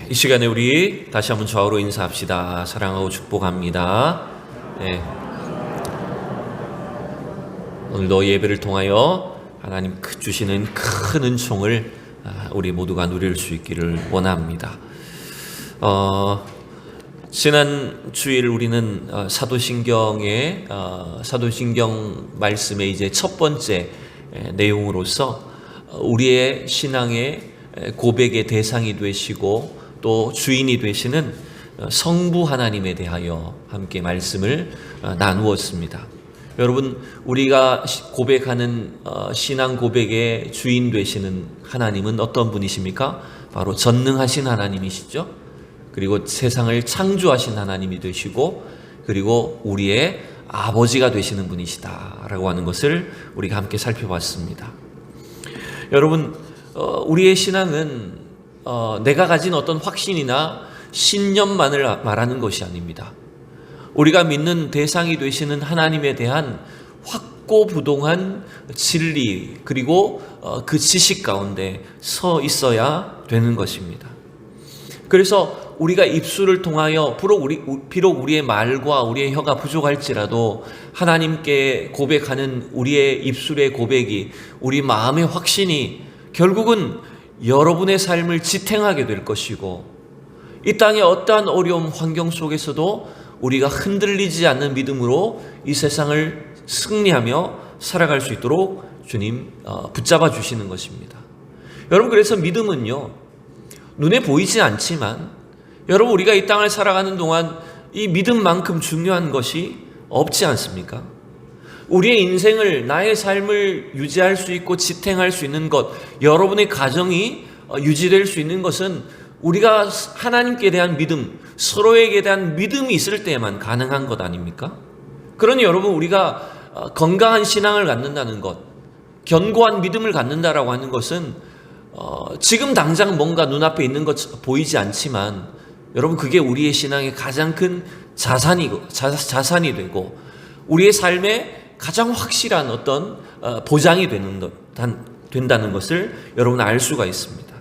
이 시간에 우리 다시 한번 좌우로 인사합시다. 사랑하고 축복합니다. 네. 오늘도 예배를 통하여 하나님 주시는 큰 은총을 우리 모두가 누릴 수 있기를 원합니다. 지난 주일 우리는 사도신경의 사도신경 말씀의 이제 첫 번째 내용으로서 우리의 신앙의 고백의 대상이 되시고 또 주인이 되시는 성부 하나님에 대하여 함께 말씀을 나누었습니다. 여러분, 우리가 고백하는 신앙 고백의 주인 되시는 하나님은 어떤 분이십니까? 바로 전능하신 하나님이시죠. 그리고 세상을 창조하신 하나님이 되시고, 그리고 우리의 아버지가 되시는 분이시다라고 하는 것을 우리가 함께 살펴봤습니다. 여러분, 우리의 신앙은 내가 가진 어떤 확신이나 신념만을 말하는 것이 아닙니다. 우리가 믿는 대상이 되시는 하나님에 대한 확고부동한 진리, 그리고 그 지식 가운데 서 있어야 되는 것입니다. 그래서 우리가 입술을 통하여 비록 우리의 말과 우리의 혀가 부족할지라도 하나님께 고백하는 우리의 입술의 고백이, 우리 마음의 확신이 결국은 여러분의 삶을 지탱하게 될 것이고, 이 땅의 어떠한 어려움 환경 속에서도 우리가 흔들리지 않는 믿음으로 이 세상을 승리하며 살아갈 수 있도록 주님 붙잡아 주시는 것입니다. 여러분, 그래서 믿음은요, 눈에 보이지 않지만 여러분, 우리가 이 땅을 살아가는 동안 이 믿음만큼 중요한 것이 없지 않습니까? 우리의 인생을, 나의 삶을 유지할 수 있고 지탱할 수 있는 것, 여러분의 가정이 유지될 수 있는 것은 우리가 하나님께 대한 믿음, 서로에게 대한 믿음이 있을 때에만 가능한 것 아닙니까? 그러니 여러분, 우리가 건강한 신앙을 갖는다는 것, 견고한 믿음을 갖는다라고 하는 것은 지금 당장 뭔가 눈앞에 있는 것 보이지 않지만 여러분, 그게 우리의 신앙의 가장 큰 자산이 되고 우리의 삶에 가장 확실한 어떤 보장이 된다는 것을 여러분 알 수가 있습니다.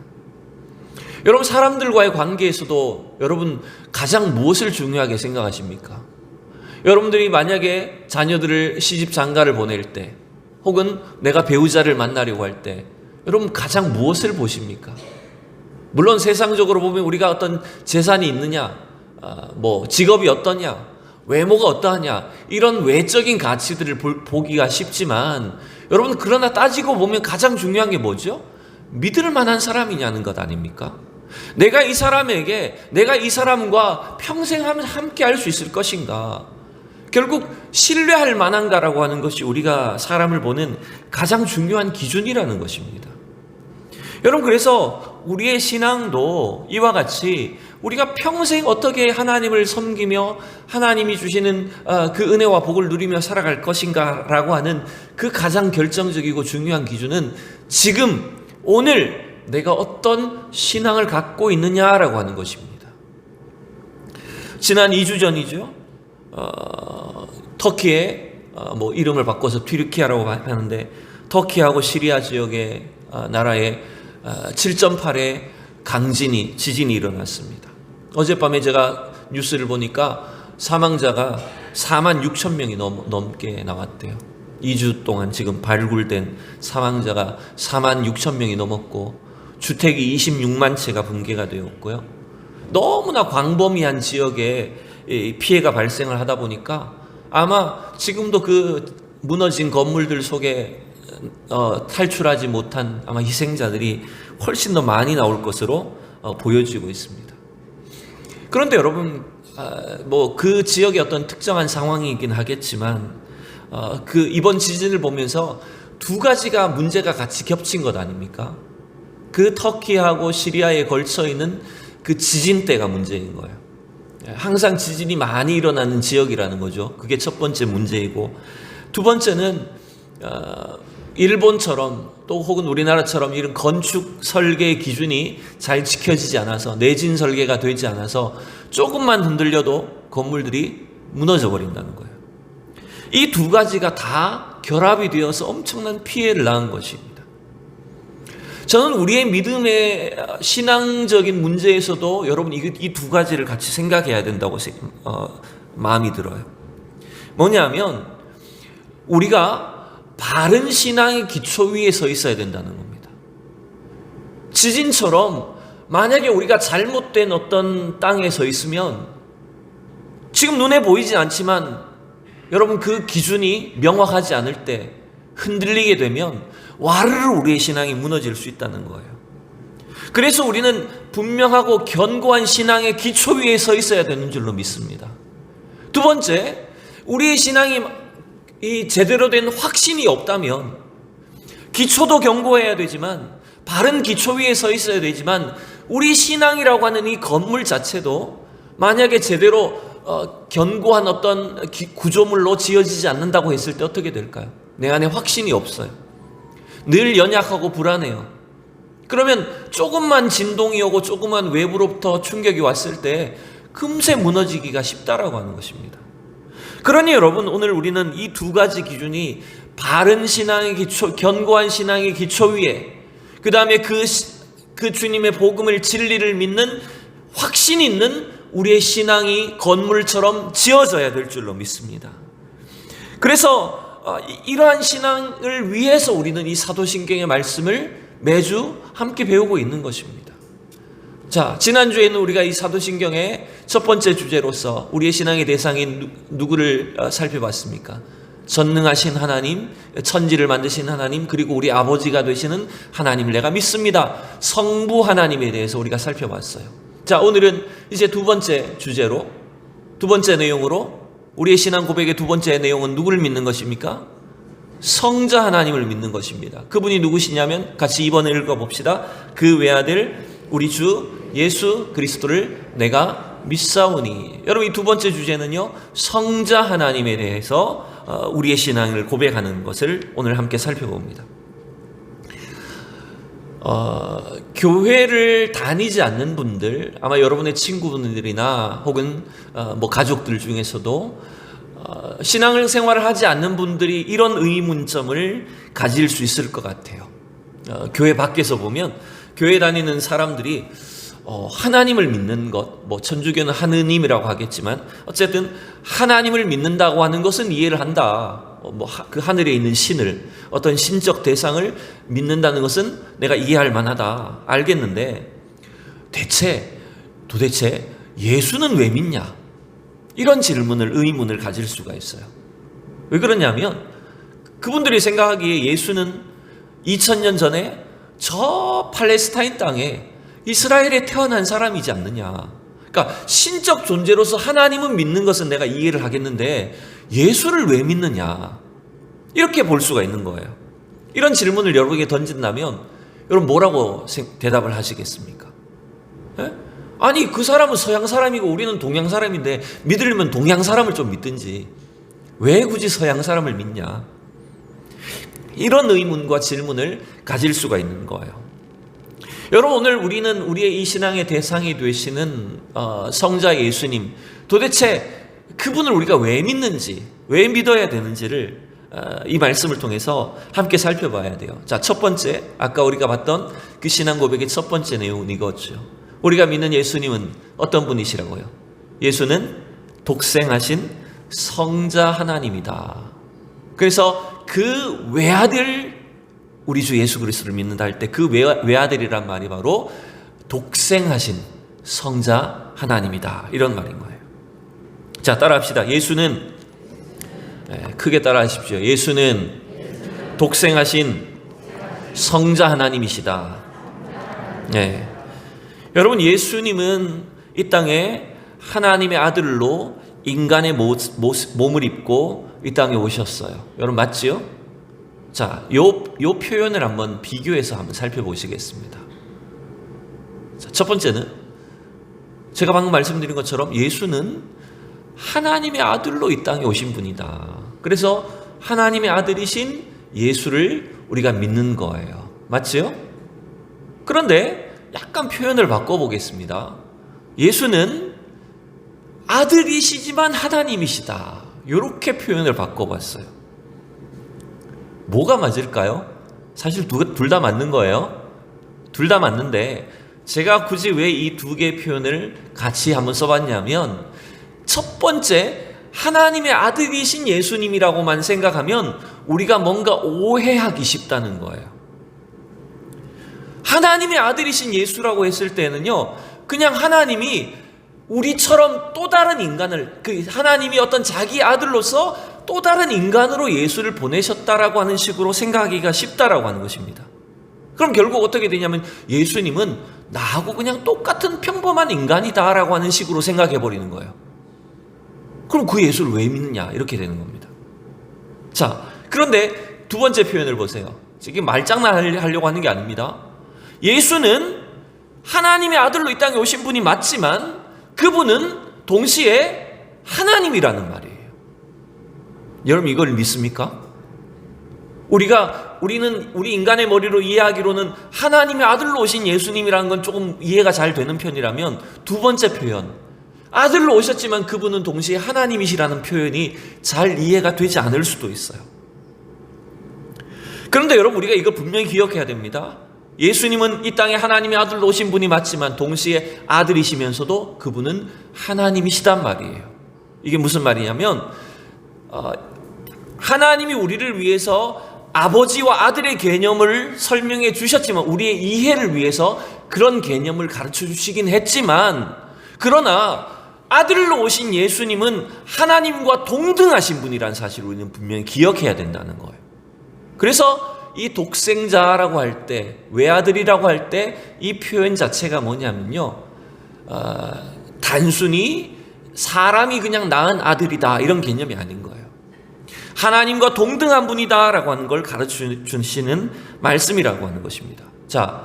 여러분, 사람들과의 관계에서도 여러분 가장 무엇을 중요하게 생각하십니까? 여러분들이 만약에 자녀들을 시집 장가를 보낼 때, 혹은 내가 배우자를 만나려고 할 때 여러분 가장 무엇을 보십니까? 물론 세상적으로 보면 우리가 어떤 재산이 있느냐, 직업이 어떠냐, 외모가 어떠하냐, 이런 외적인 가치들을 보기가 쉽지만 여러분, 그러나 따지고 보면 가장 중요한 게 뭐죠? 믿을 만한 사람이냐는 것 아닙니까? 내가 이 사람과 평생 함께 할 수 있을 것인가? 결국 신뢰할 만한가라고 하는 것이 우리가 사람을 보는 가장 중요한 기준이라는 것입니다. 여러분, 그래서 우리의 신앙도 이와 같이 우리가 평생 어떻게 하나님을 섬기며 하나님이 주시는 그 은혜와 복을 누리며 살아갈 것인가라고 하는 그 가장 결정적이고 중요한 기준은 지금 오늘 내가 어떤 신앙을 갖고 있느냐라고 하는 것입니다. 지난 2주 전이죠. 터키에 이름을 바꿔서 튀르키아라고 하는데, 터키하고 시리아 지역의 나라에 7.8의 지진이 일어났습니다. 어젯밤에 제가 뉴스를 보니까 사망자가 46,000명이 넘게 나왔대요. 2주 동안 지금 발굴된 사망자가 46,000명이 넘었고, 주택이 26만 채가 붕괴가 되었고요. 너무나 광범위한 지역에 피해가 발생을 하다 보니까 아마 지금도 그 무너진 건물들 속에 탈출하지 못한 아마 희생자들이 훨씬 더 많이 나올 것으로 보여지고 있습니다. 그런데 여러분, 그 지역의 어떤 특정한 상황이긴 하겠지만 이번 지진을 보면서 두 가지가 문제가 같이 겹친 것 아닙니까? 그 터키하고 시리아에 걸쳐 있는 그 지진대가 문제인 거예요. 항상 지진이 많이 일어나는 지역이라는 거죠. 그게 첫 번째 문제이고, 두 번째는 일본처럼 또 혹은 우리나라처럼 이런 건축 설계 기준이 잘 지켜지지 않아서, 내진 설계가 되지 않아서 조금만 흔들려도 건물들이 무너져 버린다는 거예요. 이 두 가지가 다 결합이 되어서 엄청난 피해를 낳은 것입니다. 저는 우리의 믿음의 신앙적인 문제에서도 여러분 이 두 가지를 같이 생각해야 된다고 마음이 들어요. 뭐냐면 우리가 바른 신앙의 기초 위에 서 있어야 된다는 겁니다. 지진처럼 만약에 우리가 잘못된 어떤 땅에 서 있으면 지금 눈에 보이진 않지만 여러분 그 기준이 명확하지 않을 때 흔들리게 되면 와르르 우리의 신앙이 무너질 수 있다는 거예요. 그래서 우리는 분명하고 견고한 신앙의 기초 위에 서 있어야 되는 줄로 믿습니다. 두 번째, 우리의 신앙이 이 제대로 된 확신이 없다면 기초도 견고해야 되지만 바른 기초 위에 서 있어야 되지만 우리 신앙이라고 하는 이 건물 자체도 만약에 제대로 견고한 어떤 구조물로 지어지지 않는다고 했을 때 어떻게 될까요? 내 안에 확신이 없어요. 늘 연약하고 불안해요. 그러면 조금만 진동이 오고 조금만 외부로부터 충격이 왔을 때 금세 무너지기가 쉽다라고 하는 것입니다. 그러니 여러분 오늘 우리는 이 두 가지 기준이 바른 신앙의 기초, 견고한 신앙의 기초 위에 그 다음에 그 주님의 복음을 진리를 믿는 확신 있는 우리의 신앙이 건물처럼 지어져야 될 줄로 믿습니다. 그래서 이러한 신앙을 위해서 우리는 이 사도신경의 말씀을 매주 함께 배우고 있는 것입니다. 자, 지난주에는 우리가 이 사도신경의 첫 번째 주제로서 우리의 신앙의 대상인 누구를 살펴봤습니까? 전능하신 하나님, 천지를 만드신 하나님, 그리고 우리 아버지가 되시는 하나님을 내가 믿습니다. 성부 하나님에 대해서 우리가 살펴봤어요. 자, 오늘은 이제 두 번째 주제로, 두 번째 내용으로 우리의 신앙 고백의 두 번째 내용은 누구를 믿는 것입니까? 성자 하나님을 믿는 것입니다. 그분이 누구시냐면 같이 이번에 읽어봅시다. 그 외아들 우리 주 예수 그리스도를 내가 믿사오니. 여러분 이 두 번째 주제는요, 성자 하나님에 대해서 우리의 신앙을 고백하는 것을 오늘 함께 살펴봅니다. 교회를 다니지 않는 분들, 아마 여러분의 친구분들이나 혹은 뭐 가족들 중에서도 신앙을 생활을 하지 않는 분들이 이런 의문점을 가질 수 있을 것 같아요. 교회 밖에서 보면 교회 다니는 사람들이 하나님을 믿는 것, 뭐 천주교는 하느님이라고 하겠지만 어쨌든 하나님을 믿는다고 하는 것은 이해를 한다. 뭐 그 하늘에 있는 신을, 어떤 신적 대상을 믿는다는 것은 내가 이해할 만하다, 알겠는데 도대체 예수는 왜 믿냐? 이런 의문을 가질 수가 있어요. 왜 그러냐면 그분들이 생각하기에 예수는 2000년 전에 저 팔레스타인 땅에 이스라엘에 태어난 사람이지 않느냐. 그러니까 신적 존재로서 하나님은 믿는 것은 내가 이해를 하겠는데 예수를 왜 믿느냐, 이렇게 볼 수가 있는 거예요. 이런 질문을 여러분에게 던진다면 여러분 뭐라고 대답을 하시겠습니까? 네? 아니 그 사람은 서양 사람이고 우리는 동양 사람인데 믿으려면 동양 사람을 좀 믿든지 왜 굳이 서양 사람을 믿냐, 이런 의문과 질문을 가질 수가 있는 거예요. 여러분 오늘 우리는 우리의 이 신앙의 대상이 되시는 성자 예수님, 도대체 그분을 우리가 왜 믿는지, 왜 믿어야 되는지를 이 말씀을 통해서 함께 살펴봐야 돼요. 자, 첫 번째, 아까 우리가 봤던 그 신앙 고백의 첫 번째 내용은 이거죠. 우리가 믿는 예수님은 어떤 분이시라고요? 예수는 독생하신 성자 하나님이다. 그래서 그 외아들, 우리 주 예수 그리스도를 믿는다 할 때 그 외아들이란 말이 바로 독생하신 성자 하나님이다, 이런 말인 거예요. 자, 따라합시다. 예수는, 크게 따라하십시오. 예수는 독생하신 성자 하나님이시다. 네. 여러분 예수님은 이 땅에 하나님의 아들로 인간의 몸을 입고 이 땅에 오셨어요. 여러분 맞지요? 자, 요 표현을 한번 비교해서 한번 살펴보시겠습니다. 자, 첫 번째는 제가 방금 말씀드린 것처럼 예수는 하나님의 아들로 이 땅에 오신 분이다. 그래서 하나님의 아들이신 예수를 우리가 믿는 거예요. 맞지요? 그런데 약간 표현을 바꿔보겠습니다. 예수는 아들이시지만 하나님이시다, 이렇게 표현을 바꿔봤어요. 뭐가 맞을까요? 사실 둘 다 맞는 거예요. 둘 다 맞는데 제가 굳이 왜 이 두 개의 표현을 같이 한번 써봤냐면, 첫 번째 하나님의 아들이신 예수님이라고만 생각하면 우리가 뭔가 오해하기 쉽다는 거예요. 하나님의 아들이신 예수라고 했을 때는요, 그냥 하나님이 우리처럼 또 다른 인간을, 하나님이 어떤 자기 아들로서 또 다른 인간으로 예수를 보내셨다라고 하는 식으로 생각하기가 쉽다라고 하는 것입니다. 그럼 결국 어떻게 되냐면 예수님은 나하고 그냥 똑같은 평범한 인간이다라고 하는 식으로 생각해 버리는 거예요. 그럼 그 예수를 왜 믿느냐, 이렇게 되는 겁니다. 자, 그런데 두 번째 표현을 보세요. 이게 말장난 하려고 하는 게 아닙니다. 예수는 하나님의 아들로 이 땅에 오신 분이 맞지만 그분은 동시에 하나님이라는 말이에요. 여러분, 이걸 믿습니까? 우리는 우리 인간의 머리로 이해하기로는 하나님의 아들로 오신 예수님이라는 건 조금 이해가 잘 되는 편이라면, 두 번째 표현, 아들로 오셨지만 그분은 동시에 하나님이시라는 표현이 잘 이해가 되지 않을 수도 있어요. 그런데 여러분, 우리가 이걸 분명히 기억해야 됩니다. 예수님은 이 땅에 하나님의 아들로 오신 분이 맞지만 동시에 아들이시면서도 그분은 하나님이시단 말이에요. 이게 무슨 말이냐면, 하나님이 우리를 위해서 아버지와 아들의 개념을 설명해 주셨지만, 우리의 이해를 위해서 그런 개념을 가르쳐 주시긴 했지만, 그러나 아들로 오신 예수님은 하나님과 동등하신 분이라는 사실을 우리는 분명히 기억해야 된다는 거예요. 그래서 이 독생자라고 할 때, 외아들이라고 할 때 이 표현 자체가 뭐냐면요, 단순히 사람이 그냥 낳은 아들이다 이런 개념이 아닌 거예요. 하나님과 동등한 분이다라고 하는 걸 가르쳐 주시는 말씀이라고 하는 것입니다. 자,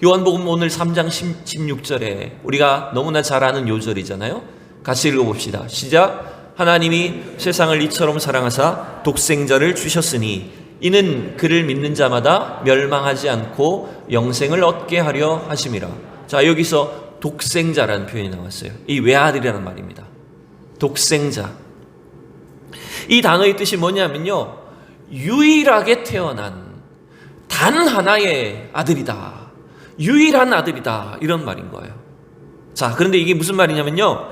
요한복음 오늘 3장 16절에 우리가 너무나 잘 아는 요절이잖아요. 같이 읽어봅시다. 시작. 하나님이 세상을 이처럼 사랑하사 독생자를 주셨으니 이는 그를 믿는 자마다 멸망하지 않고 영생을 얻게 하려 하심이라. 자, 여기서 독생자라는 표현이 나왔어요. 이 외아들이라는 말입니다. 독생자. 이 단어의 뜻이 뭐냐면요, 유일하게 태어난 단 하나의 아들이다, 유일한 아들이다, 이런 말인 거예요. 자, 그런데 이게 무슨 말이냐면요,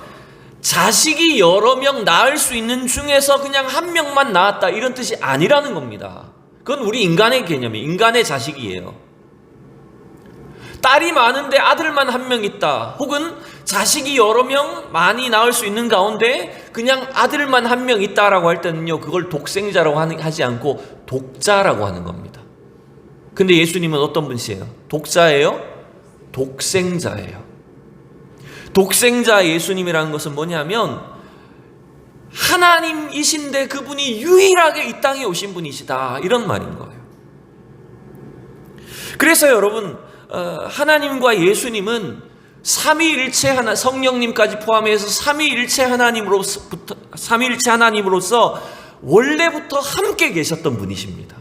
자식이 여러 명 낳을 수 있는 중에서 그냥 한 명만 낳았다, 이런 뜻이 아니라는 겁니다. 그건 우리 인간의 개념이에요. 인간의 자식이에요. 딸이 많은데 아들만 한 명 있다, 혹은 자식이 여러 명 많이 낳을 수 있는 가운데 그냥 아들만 한 명 있다라고 할 때는요, 그걸 독생자라고 하지 않고 독자라고 하는 겁니다. 근데 예수님은 어떤 분이세요? 독자예요? 독생자예요. 독생자 예수님이라는 것은 뭐냐면 하나님이신데 그분이 유일하게 이 땅에 오신 분이시다, 이런 말인 거예요. 그래서 여러분, 하나님과 예수님은 삼위일체 하나, 성령님까지 포함해서 삼위일체 하나님으로서 원래부터 함께 계셨던 분이십니다.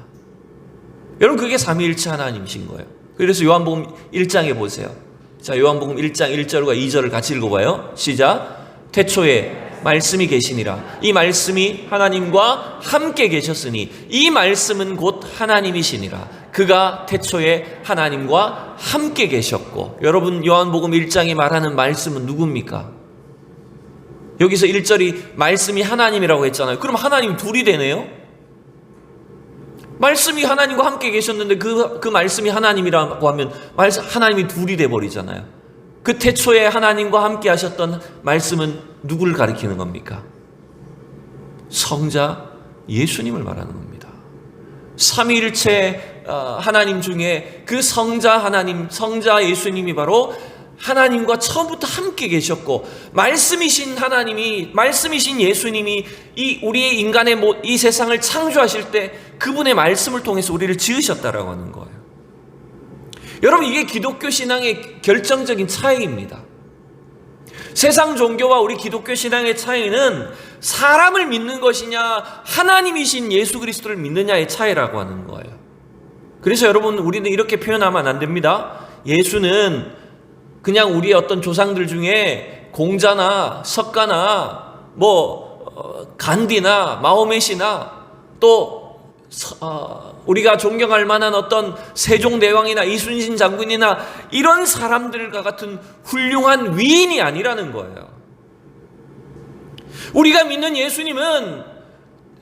여러분, 그게 삼위일체 하나님이신 거예요. 그래서 요한복음 1장에 보세요. 자, 요한복음 1장 1절과 2절을 같이 읽어봐요. 시작. 태초에 말씀이 계시니라. 이 말씀이 하나님과 함께 계셨으니 이 말씀은 곧 하나님이시니라. 그가 태초에 하나님과 함께 계셨고. 여러분, 요한복음 1장이 말하는 말씀은 누굽니까? 여기서 1절이 말씀이 하나님이라고 했잖아요. 그럼 하나님 둘이 되네요? 말씀이 하나님과 함께 계셨는데 그 말씀이 하나님이라고 하면 하나님이 둘이 돼버리잖아요. 그 태초에 하나님과 함께 하셨던 말씀은 누구를 가리키는 겁니까? 성자 예수님을 말하는 겁니다. 삼위일체 하나님 중에 그 성자 하나님, 성자 예수님이 바로 하나님과 처음부터 함께 계셨고, 말씀이신 하나님이, 말씀이신 예수님이 이 우리의 인간의 이 세상을 창조하실 때 그분의 말씀을 통해서 우리를 지으셨다라고 하는 거예요. 여러분, 이게 기독교 신앙의 결정적인 차이입니다. 세상 종교와 우리 기독교 신앙의 차이는 사람을 믿는 것이냐, 하나님이신 예수 그리스도를 믿느냐의 차이라고 하는 거예요. 그래서 여러분, 우리는 이렇게 표현하면 안 됩니다. 예수는 그냥 우리의 어떤 조상들 중에 공자나 석가나 간디나 마호멧이나 또 우리가 존경할 만한 어떤 세종대왕이나 이순신 장군이나 이런 사람들과 같은 훌륭한 위인이 아니라는 거예요. 우리가 믿는 예수님은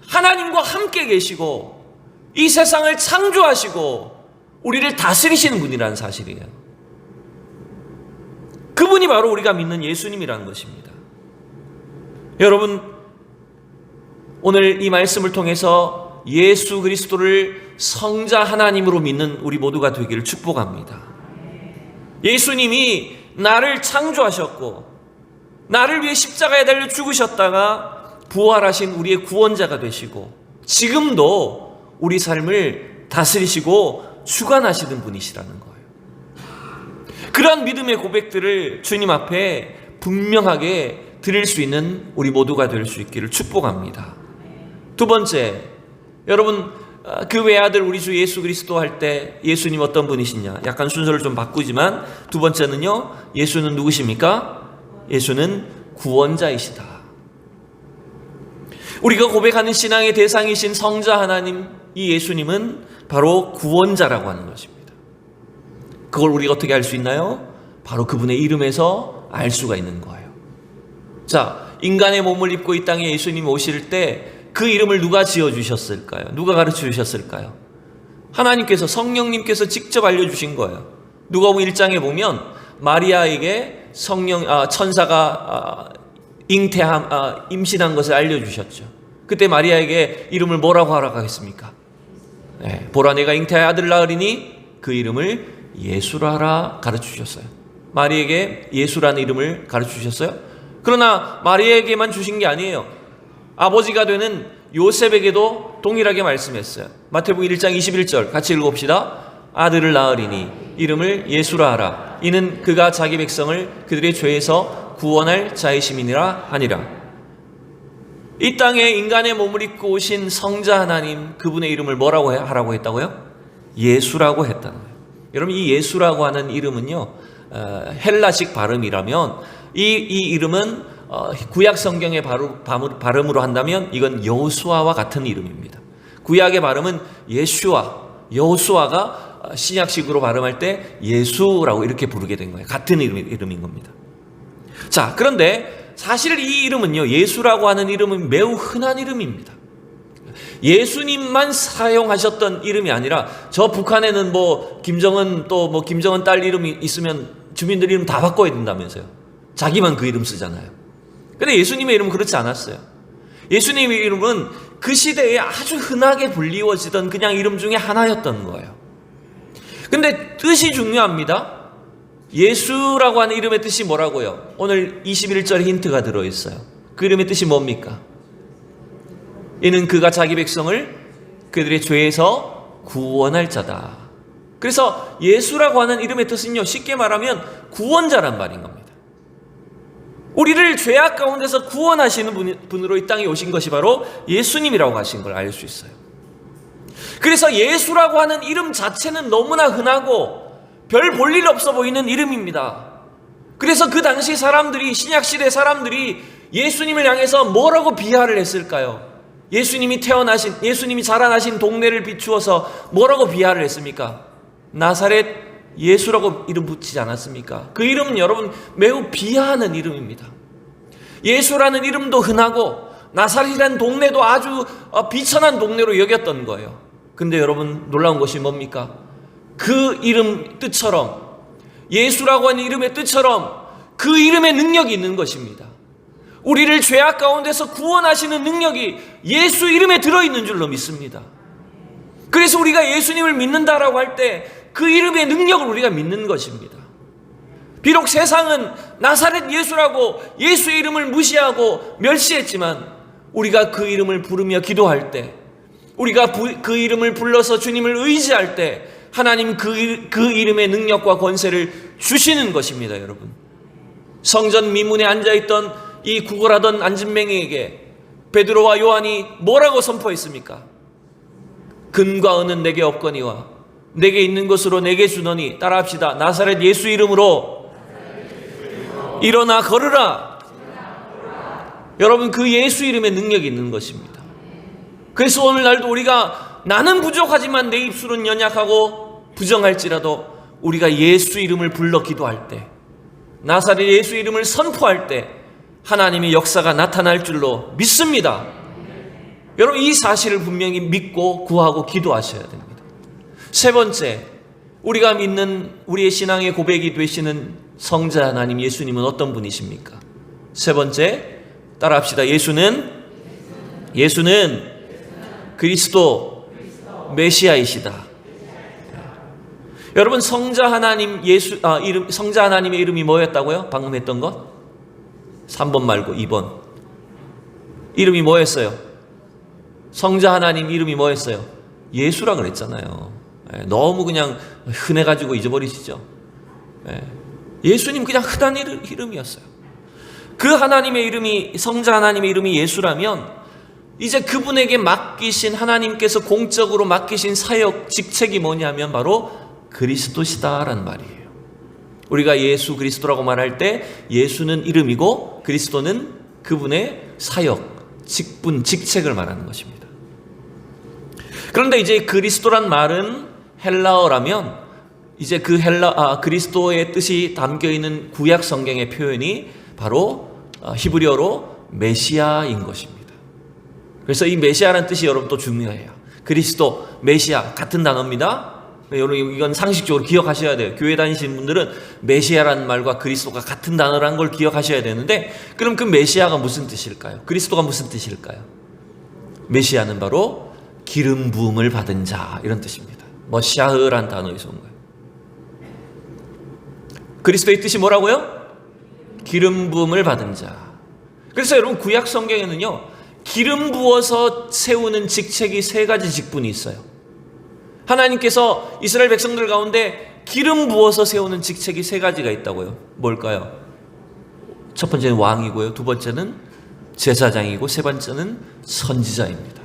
하나님과 함께 계시고 이 세상을 창조하시고 우리를 다스리시는 분이라는 사실이에요. 그분이 바로 우리가 믿는 예수님이라는 것입니다. 여러분, 오늘 이 말씀을 통해서 예수 그리스도를 성자 하나님으로 믿는 우리 모두가 되기를 축복합니다. 예수님이 나를 창조하셨고 나를 위해 십자가에 달려 죽으셨다가 부활하신 우리의 구원자가 되시고 지금도 우리 삶을 다스리시고 주관하시는 분이시라는 거예요. 그러한 믿음의 고백들을 주님 앞에 분명하게 드릴 수 있는 우리 모두가 될 수 있기를 축복합니다. 두 번째, 여러분, 그 외아들 우리 주 예수 그리스도 할 때 예수님 어떤 분이시냐? 약간 순서를 좀 바꾸지만 두 번째는요, 예수는 누구십니까? 예수는 구원자이시다. 우리가 고백하는 신앙의 대상이신 성자 하나님, 이 예수님은 바로 구원자라고 하는 것입니다. 그걸 우리가 어떻게 알 수 있나요? 바로 그분의 이름에서 알 수가 있는 거예요. 자, 인간의 몸을 입고 이 땅에 예수님이 오실 때 그 이름을 누가 지어주셨을까요? 누가 가르쳐 주셨을까요? 하나님께서, 성령님께서 직접 알려주신 거예요. 누가복음 1장에 보면 마리아에게 천사가 임신한 것을 알려주셨죠. 그때 마리아에게 이름을 뭐라고 하라고 하겠습니까? 네, 보라 내가 잉태하여 아들 낳으리니 그 이름을 예수라 하라 가르쳐 주셨어요. 마리아에게 예수라는 이름을 가르쳐 주셨어요. 그러나 마리아에게만 주신 게 아니에요. 아버지가 되는 요셉에게도 동일하게 말씀했어요. 마태복음 1장 21절 같이 읽어봅시다. 아들을 낳으리니 이름을 예수라 하라. 이는 그가 자기 백성을 그들의 죄에서 구원할 자이심이니라 하니라. 이 땅에 인간의 몸을 입고 오신 성자 하나님, 그분의 이름을 뭐라고 하라고 했다고요? 예수라고 했다는 거예요. 여러분, 이 예수라고 하는 이름은요, 헬라식 발음이라면 이 이름은 구약 성경의 발음으로 한다면 이건 여호수아와 같은 이름입니다. 구약의 발음은 예슈아, 여호수아가 신약식으로 발음할 때 예수라고 이렇게 부르게 된 거예요. 같은 이름인 겁니다. 자, 그런데 사실 이 이름은요, 예수라고 하는 이름은 매우 흔한 이름입니다. 예수님만 사용하셨던 이름이 아니라 저 북한에는 김정은 김정은 딸 이름이 있으면 주민들 이름 다 바꿔야 된다면서요. 자기만 그 이름 쓰잖아요. 근데 예수님의 이름은 그렇지 않았어요. 예수님의 이름은 그 시대에 아주 흔하게 불리워지던 그냥 이름 중에 하나였던 거예요. 근데 뜻이 중요합니다. 예수라고 하는 이름의 뜻이 뭐라고요? 오늘 21절에 힌트가 들어있어요. 그 이름의 뜻이 뭡니까? 이는 그가 자기 백성을 그들의 죄에서 구원할 자다. 그래서 예수라고 하는 이름의 뜻은요, 쉽게 말하면 구원자란 말인 겁니다. 우리를 죄악 가운데서 구원하시는 분으로 이 땅에 오신 것이 바로 예수님이라고 하신 걸 알 수 있어요. 그래서 예수라고 하는 이름 자체는 너무나 흔하고 별 볼일 없어 보이는 이름입니다. 그래서 그 당시 사람들이, 신약시대 사람들이 예수님을 향해서 뭐라고 비하를 했을까요? 예수님이 자라나신 동네를 비추어서 뭐라고 비하를 했습니까? 나사렛 예수라고 이름 붙이지 않았습니까? 그 이름은 여러분 매우 비하하는 이름입니다. 예수라는 이름도 흔하고 나사렛이라는 동네도 아주 비천한 동네로 여겼던 거예요. 근데 여러분 놀라운 것이 뭡니까? 그 이름 뜻처럼, 예수라고 하는 이름의 뜻처럼 그 이름의 능력이 있는 것입니다. 우리를 죄악 가운데서 구원하시는 능력이 예수 이름에 들어있는 줄로 믿습니다. 그래서 우리가 예수님을 믿는다라고 할 때 그 이름의 능력을 우리가 믿는 것입니다. 비록 세상은 나사렛 예수라고 예수의 이름을 무시하고 멸시했지만 우리가 그 이름을 부르며 기도할 때, 우리가 그 이름을 불러서 주님을 의지할 때 하나님 그 이름의 능력과 권세를 주시는 것입니다. 여러분, 성전 미문에 앉아있던 이 구걸하던 안진뱅이에게 베드로와 요한이 뭐라고 선포했습니까? 금과 은은 내게 없거니와 내게 있는 것으로 내게 주노니, 따라합시다. 나사렛 예수 이름으로 일어나 걸으라. 여러분, 그 예수 이름의 능력이 있는 것입니다. 그래서 오늘날도 우리가 나는 부족하지만 내 입술은 연약하고 부정할지라도 우리가 예수 이름을 불러 기도할 때, 나사렛 예수 이름을 선포할 때 하나님의 역사가 나타날 줄로 믿습니다. 여러분, 이 사실을 분명히 믿고 구하고 기도하셔야 됩니다. 세 번째, 우리가 믿는 우리의 신앙의 고백이 되시는 성자 하나님 예수님은 어떤 분이십니까? 세 번째, 따라합시다. 예수는 그리스도 메시아이시다. 여러분, 성자 하나님의 이름이 뭐였다고요? 방금 했던 것? 3번 말고 2번. 이름이 뭐였어요? 성자 하나님 이름이 뭐였어요? 예수라 그랬잖아요. 너무 그냥 흔해가지고 잊어버리시죠? 예수님 그냥 흔한 이름이었어요. 그 하나님의 이름이, 성자 하나님의 이름이 예수라면 이제 그분에게 맡기신, 하나님께서 공적으로 맡기신 사역 직책이 뭐냐면 바로 그리스도시다라는 말이에요. 우리가 예수 그리스도라고 말할 때 예수는 이름이고 그리스도는 그분의 사역, 직분, 직책을 말하는 것입니다. 그런데 이제 그리스도란 말은 헬라어라면 이제 그 그리스도의 뜻이 담겨 있는 구약 성경의 표현이 바로 히브리어로 메시아인 것입니다. 그래서 이 메시아라는 뜻이 여러분 또 중요해요. 그리스도, 메시아 같은 단어입니다. 여러분, 이건 상식적으로 기억하셔야 돼요. 교회 다니시는 분들은 메시아라는 말과 그리스도가 같은 단어라는 걸 기억하셔야 되는데, 그럼 그 메시아가 무슨 뜻일까요? 그리스도가 무슨 뜻일까요? 메시아는 바로 기름 부음을 받은 자, 이런 뜻입니다. 머시아흐라는 단어에서 온 거예요. 그리스도의 뜻이 뭐라고요? 기름 부음을 받은 자. 그래서 여러분, 구약 성경에는요, 기름 부어서 세우는 직책이 세 가지 직분이 있어요. 하나님께서 이스라엘 백성들 가운데 기름 부어서 세우는 직책이 세 가지가 있다고요. 뭘까요? 첫 번째는 왕이고요, 두 번째는 제사장이고, 세 번째는 선지자입니다.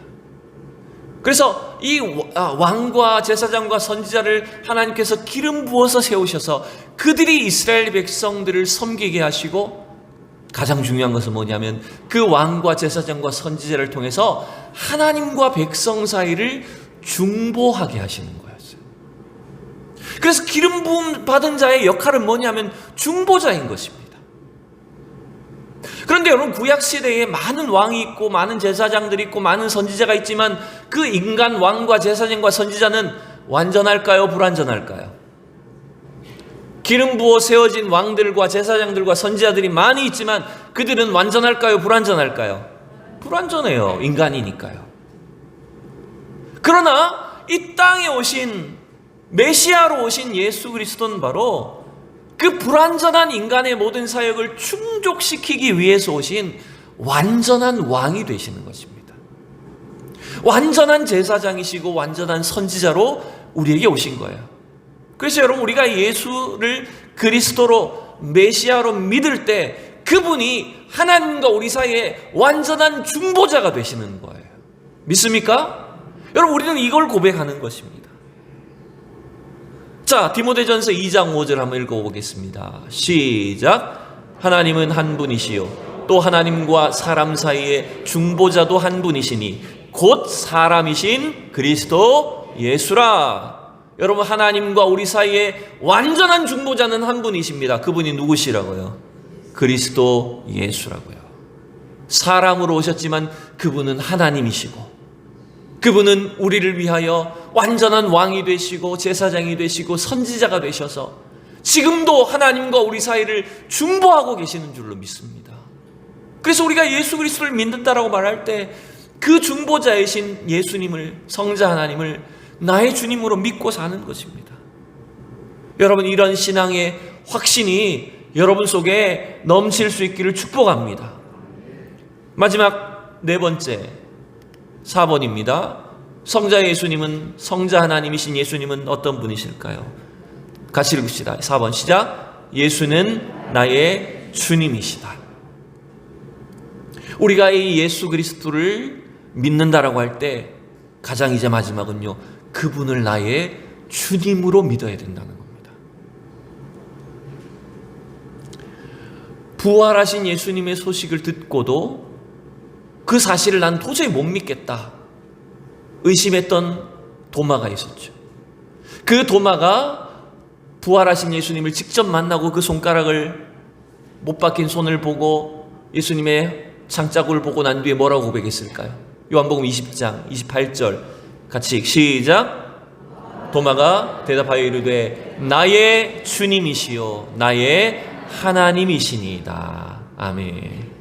그래서 이 왕과 제사장과 선지자를 하나님께서 기름 부어서 세우셔서 그들이 이스라엘 백성들을 섬기게 하시고, 가장 중요한 것은 뭐냐면 그 왕과 제사장과 선지자를 통해서 하나님과 백성 사이를 중보하게 하시는 거였어요. 그래서 기름 부음 받은 자의 역할은 뭐냐면 중보자인 것입니다. 그런데 여러분, 구약 시대에 많은 왕이 있고 많은 제사장들이 있고 많은 선지자가 있지만 그 인간 왕과 제사장과 선지자는 완전할까요? 불완전할까요? 기름 부어 세워진 왕들과 제사장들과 선지자들이 많이 있지만 그들은 완전할까요? 불완전할까요? 불완전해요. 인간이니까요. 그러나 이 땅에 오신, 메시아로 오신 예수 그리스도는 바로 그 불완전한 인간의 모든 사역을 충족시키기 위해서 오신 완전한 왕이 되시는 것입니다. 완전한 제사장이시고 완전한 선지자로 우리에게 오신 거예요. 그래서 여러분, 우리가 예수를 그리스도로, 메시아로 믿을 때 그분이 하나님과 우리 사이에 완전한 중보자가 되시는 거예요. 믿습니까? 여러분, 우리는 이걸 고백하는 것입니다. 자, 디모데전서 2장 5절 한번 읽어보겠습니다. 시작. 하나님은 한 분이시요 또 하나님과 사람 사이의 중보자도 한 분이시니 곧 사람이신 그리스도 예수라. 여러분, 하나님과 우리 사이에 완전한 중보자는 한 분이십니다. 그분이 누구시라고요? 그리스도 예수라고요. 사람으로 오셨지만 그분은 하나님이시고, 그분은 우리를 위하여 완전한 왕이 되시고 제사장이 되시고 선지자가 되셔서 지금도 하나님과 우리 사이를 중보하고 계시는 줄로 믿습니다. 그래서 우리가 예수 그리스도를 믿는다라고 말할 때 그 중보자이신 예수님을, 성자 하나님을 나의 주님으로 믿고 사는 것입니다. 여러분, 이런 신앙의 확신이 여러분 속에 넘칠 수 있기를 축복합니다. 마지막 네 번째, 4번입니다. 성자 예수님은, 성자 하나님이신 예수님은 어떤 분이실까요? 같이 읽읍시다. 4번 시작. 예수는 나의 주님이시다. 우리가 이 예수 그리스도를 믿는다라고 할 때 가장 이제 마지막은요, 그분을 나의 주님으로 믿어야 된다는 겁니다. 부활하신 예수님의 소식을 듣고도 그 사실을 난 도저히 못 믿겠다. 의심했던 도마가 있었죠. 그 도마가 부활하신 예수님을 직접 만나고 그 손가락을 못 박힌 손을 보고 예수님의 장자국을 보고 난 뒤에 뭐라고 고백했을까요? 요한복음 20장 28절 같이 시작. 도마가 대답하여 이르되 나의 주님이시요 나의 하나님이시니이다. 아멘.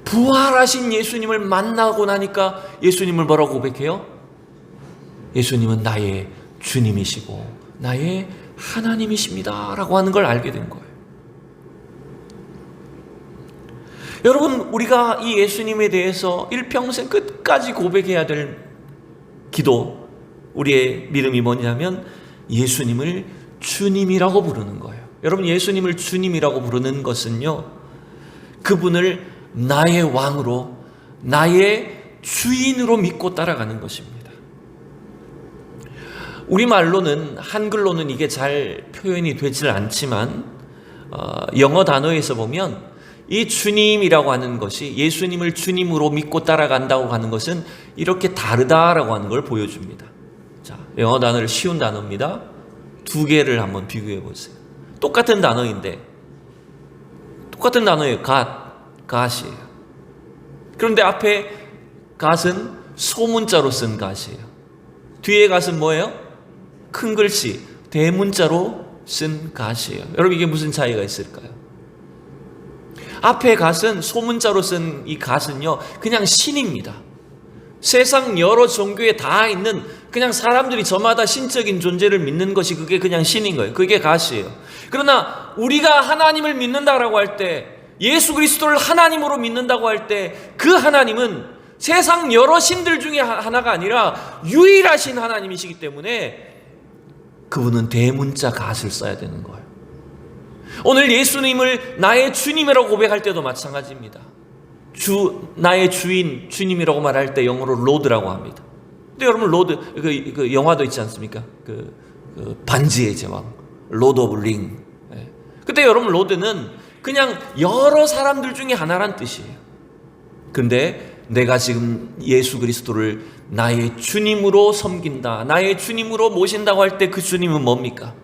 부활하신 예수님을 만나고 나니까 예수님을 뭐라고 고백해요? 예수님은 나의 주님이시고 나의 하나님이십니다 라고 하는 걸 알게 된 거예요. 여러분, 우리가 이 예수님에 대해서 일평생 끝까지 고백해야 될 기도, 우리의 믿음이 뭐냐면 예수님을 주님이라고 부르는 거예요. 여러분, 예수님을 주님이라고 부르는 것은요, 그분을 나의 왕으로, 나의 주인으로 믿고 따라가는 것입니다. 우리말로는, 한글로는 이게 잘 표현이 되질 않지만 영어 단어에서 보면 이 주님이라고 하는 것이, 예수님을 주님으로 믿고 따라간다고 하는 것은 이렇게 다르다라고 하는 걸 보여줍니다. 자, 영어 단어를 쉬운 단어입니다. 두 개를 한번 비교해 보세요. 똑같은 단어인데, 똑같은 단어예요. 갓이에요. 그런데 앞에 갓은 소문자로 쓴 갓이에요. 뒤에 갓은 뭐예요? 큰 글씨, 대문자로 쓴 갓이에요. 여러분, 이게 무슨 차이가 있을까요? 앞에 갓은, 소문자로 쓴 이 갓은요, 그냥 신입니다. 세상 여러 종교에 다 있는, 그냥 사람들이 저마다 신적인 존재를 믿는 것이 그게 그냥 신인 거예요. 그게 갓이에요. 그러나 우리가 하나님을 믿는다라고 할 때, 예수 그리스도를 하나님으로 믿는다고 할 때, 그 하나님은 세상 여러 신들 중에 하나가 아니라 유일하신 하나님이시기 때문에 그분은 대문자 갓을 써야 되는 거예요. 오늘 예수님을 나의 주님이라고 고백할 때도 마찬가지입니다. 나의 주인, 주님이라고 말할 때 영어로 로드라고 합니다. 근데 여러분, 로드, 그 영화도 있지 않습니까? 반지의 제왕, 로드 오브 링. 그때 여러분, 로드는 그냥 여러 사람들 중에 하나란 뜻이에요. 그런데 내가 지금 예수 그리스도를 나의 주님으로 섬긴다, 나의 주님으로 모신다고 할 때 그 주님은 뭡니까?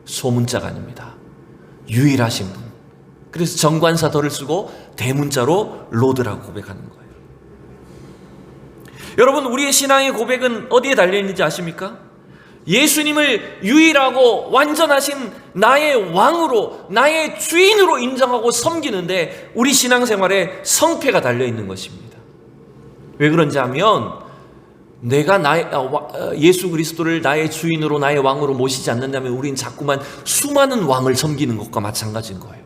소문자가 아닙니다. 유일하신 분. 그래서 정관사더를 쓰고 대문자로 로드라고 고백하는 거예요. 여러분, 우리의 신앙의 고백은 어디에 달려있는지 아십니까? 예수님을 유일하고 완전하신 나의 왕으로, 나의 주인으로 인정하고 섬기는데 우리 신앙생활에 성패가 달려있는 것입니다. 왜 그런지 하면, 내가 예수 그리스도를 나의 주인으로, 나의 왕으로 모시지 않는다면 우리는 자꾸만 수많은 왕을 섬기는 것과 마찬가지인 거예요.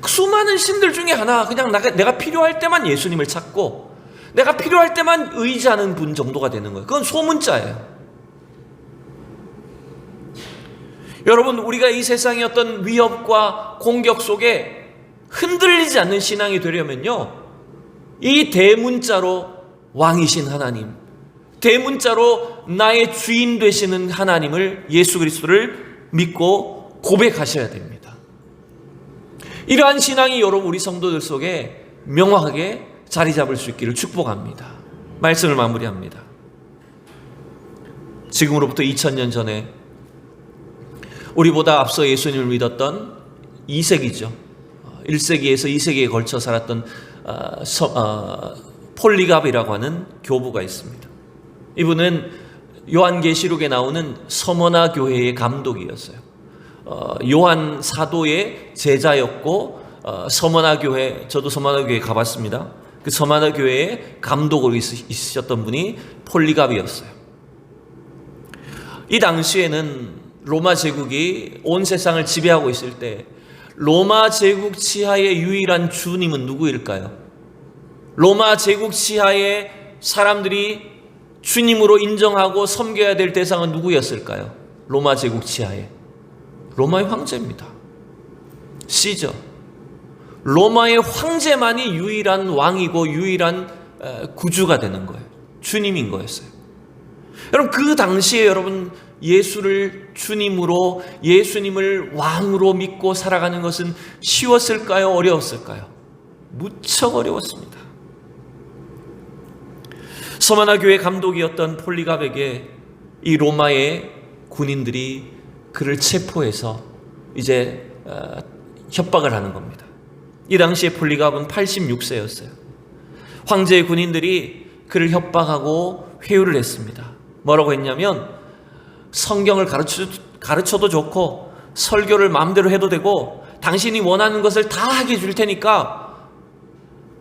수많은 신들 중에 하나, 그냥 내가 필요할 때만 예수님을 찾고 내가 필요할 때만 의지하는 분 정도가 되는 거예요. 그건 소문자예요. 여러분, 우리가 이 세상의 어떤 위협과 공격 속에 흔들리지 않는 신앙이 되려면요, 이 대문자로 왕이신 하나님, 대문자로 나의 주인 되시는 하나님을, 예수 그리스도를 믿고 고백하셔야 됩니다. 이러한 신앙이 여러분, 우리 성도들 속에 명확하게 자리 잡을 수 있기를 축복합니다. 말씀을 마무리합니다. 지금으로부터 2000년 전에 우리보다 앞서 예수님을 믿었던 2세기죠. 1세기에서 2세기에 걸쳐 살았던 폴리갑이라고 하는 교부가 있습니다. 이분은 요한계시록에 나오는 서머나 교회의 감독이었어요. 요한 사도의 제자였고, 서머나 교회, 저도 서머나 교회 가봤습니다. 그 서머나 교회의 감독으로 있으셨던 분이 폴리갑이었어요. 이 당시에는 로마 제국이 온 세상을 지배하고 있을 때 로마 제국 치하의 유일한 주님은 누구일까요? 로마 제국 치하의 사람들이 주님으로 인정하고 섬겨야 될 대상은 누구였을까요? 로마 제국 치하에 로마의 황제입니다. 시저. 로마의 황제만이 유일한 왕이고 유일한 구주가 되는 거예요. 주님인 거였어요. 여러분, 그 당시에 여러분, 예수를 주님으로, 예수님을 왕으로 믿고 살아가는 것은 쉬웠을까요? 어려웠을까요? 무척 어려웠습니다. 서머나 교회 감독이었던 폴리갑에게 이 로마의 군인들이 그를 체포해서 이제 협박을 하는 겁니다. 이 당시에 폴리갑은 86세였어요. 황제의 군인들이 그를 협박하고 회유를 했습니다. 뭐라고 했냐면 성경을 가르쳐도 좋고 설교를 마음대로 해도 되고 당신이 원하는 것을 다 하게 해줄 테니까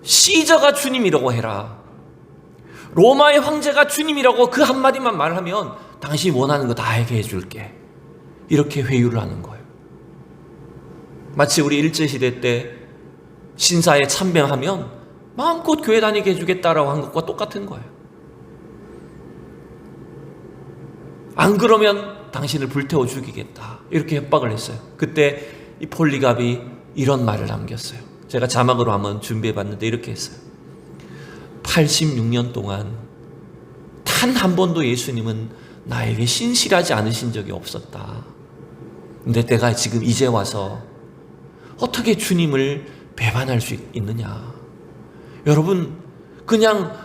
시저가 주님이라고 해라. 로마의 황제가 주님이라고 그 한마디만 말하면 당신이 원하는 거 다 하게 해줄게. 이렇게 회유를 하는 거예요. 마치 우리 일제시대 때 신사에 참배하면 마음껏 교회 다니게 해주겠다라고 한 것과 똑같은 거예요. 안 그러면 당신을 불태워 죽이겠다. 이렇게 협박을 했어요. 그때 이 폴리갑이 이런 말을 남겼어요. 제가 자막으로 한번 준비해 봤는데 이렇게 했어요. 86년 동안 단 한 번도 예수님은 나에게 신실하지 않으신 적이 없었다. 근데 내가 지금 이제 와서 어떻게 주님을 배반할 수 있느냐. 여러분, 그냥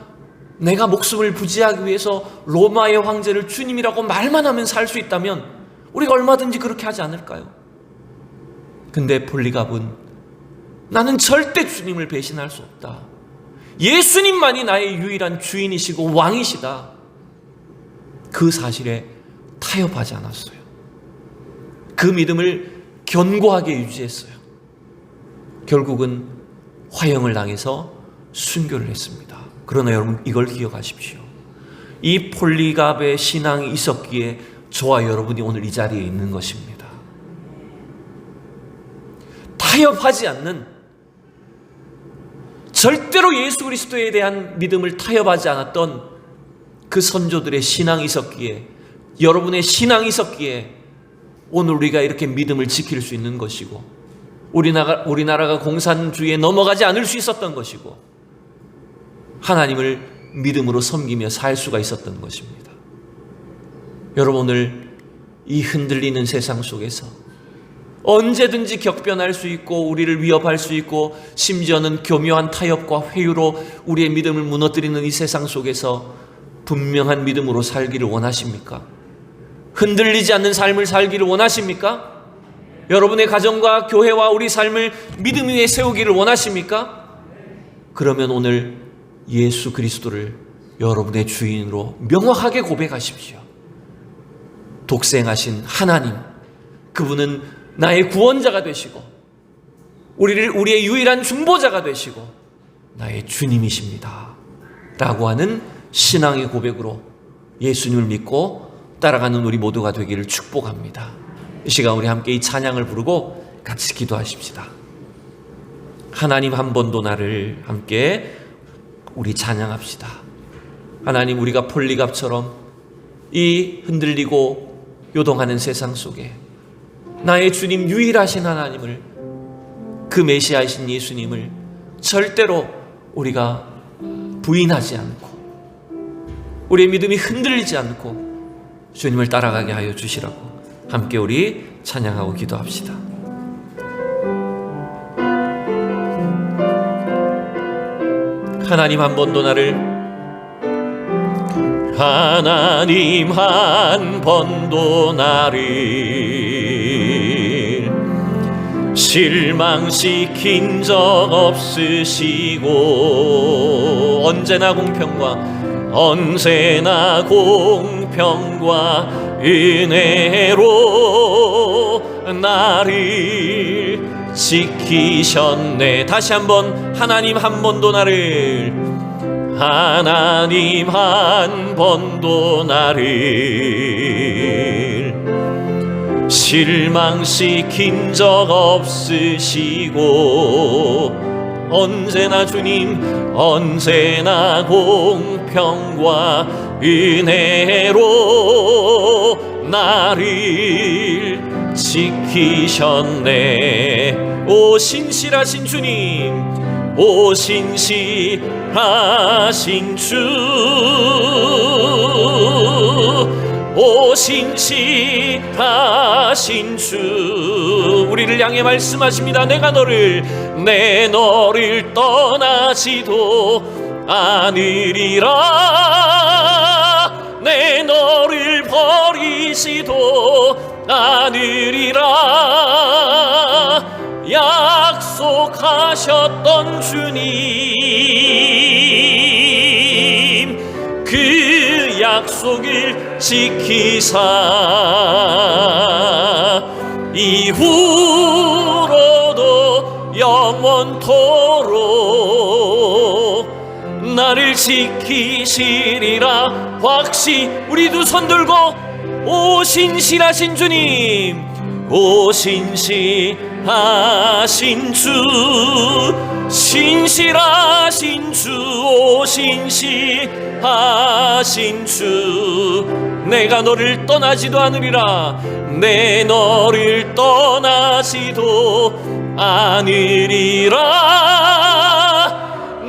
내가 목숨을 부지하기 위해서 로마의 황제를 주님이라고 말만 하면 살 수 있다면 우리가 얼마든지 그렇게 하지 않을까요? 근데 폴리갑은 나는 절대 주님을 배신할 수 없다. 예수님만이 나의 유일한 주인이시고 왕이시다. 그 사실에 타협하지 않았어요. 그 믿음을 견고하게 유지했어요. 결국은 화형을 당해서 순교를 했습니다. 그러나 여러분, 이걸 기억하십시오. 이 폴리갑의 신앙이 있었기에 저와 여러분이 오늘 이 자리에 있는 것입니다. 타협하지 않는, 절대로 예수 그리스도에 대한 믿음을 타협하지 않았던 그 선조들의 신앙이 있었기에, 여러분의 신앙이 있었기에 오늘 우리가 이렇게 믿음을 지킬 수 있는 것이고, 우리나라가 공산주의에 넘어가지 않을 수 있었던 것이고, 하나님을 믿음으로 섬기며 살 수가 있었던 것입니다. 여러분, 오늘 이 흔들리는 세상 속에서 언제든지 격변할 수 있고 우리를 위협할 수 있고 심지어는 교묘한 타협과 회유로 우리의 믿음을 무너뜨리는 이 세상 속에서 분명한 믿음으로 살기를 원하십니까? 흔들리지 않는 삶을 살기를 원하십니까? 여러분의 가정과 교회와 우리 삶을 믿음 위에 세우기를 원하십니까? 그러면 오늘 예수 그리스도를 여러분의 주인으로 명확하게 고백하십시오. 독생하신 하나님, 그분은 나의 구원자가 되시고 우리의 유일한 중보자가 되시고 나의 주님이십니다 라고 하는 신앙의 고백으로 예수님을 믿고 따라가는 우리 모두가 되기를 축복합니다. 이 시간 우리 함께 이 찬양을 부르고 같이 기도하십시다. 하나님 한 번도 나를, 함께 우리 찬양합시다. 하나님, 우리가 폴리갑처럼 이 흔들리고 요동하는 세상 속에 나의 주님, 유일하신 하나님을, 그 메시아이신 예수님을 절대로 우리가 부인하지 않고 우리의 믿음이 흔들리지 않고 주님을 따라가게 하여 주시라고 함께 우리 찬양하고 기도합시다. 하나님 한 번도 나를, 하나님 한 번도 나를 실망시킨 적 없으시고 언제나 공평과 은혜로 나를 지키셨네. 다시 한번, 하나님 한 번도 나를, 하나님 한 번도 나를 실망시킨 적 없으시고 언제나 주님, 언제나 공평과 은혜로 나를 지키셨네. 오 신실하신 주님, 오 신실하신 주, 오 신실하신 주, 우리를 향해 말씀하십니다. 내가 너를 떠나지도 않으리라. 약속하셨던 주님, 그 약속을 지키사 이후로도 영원토록 나를 지키시리라 우리 두 손 들고 오 신실하신 주님, 오 신실하신 주, 신실하신 주, 오 신실하신 주, 내가 너를 떠나지도 않으리라, 내 너를 떠나지도 않으리라,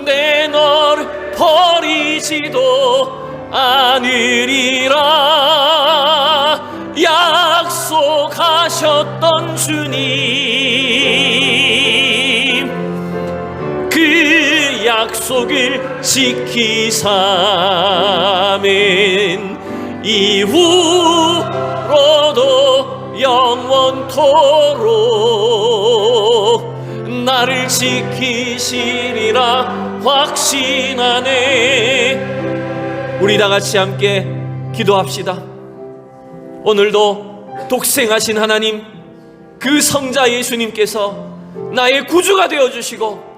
내 너를 버리지도 않으리라. 약속하셨던 주님, 그 약속을 지키사멘 이후로도 영원토록 나를 지키시리라 확신하네. 우리 다 같이 함께 기도합시다. 오늘도 독생하신 하나님, 그 성자 예수님께서 나의 구주가 되어주시고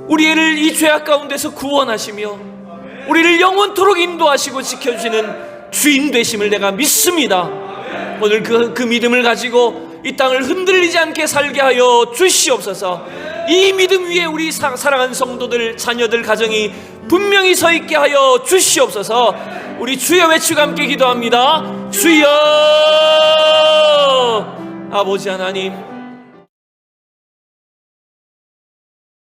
우리를 이 죄악 가운데서 구원하시며 우리를 영원토록 인도하시고 지켜주시는 주인 되심을 내가 믿습니다. 오늘 그 믿음을 가지고 이 땅을 흔들리지 않게 살게 하여 주시옵소서. 이 믿음 위에 우리 사랑하는 성도들, 자녀들, 가정이 분명히 서 있게 하여 주시옵소서. 우리 주여 외치고 함께 기도합니다. 주여. 아버지 하나님,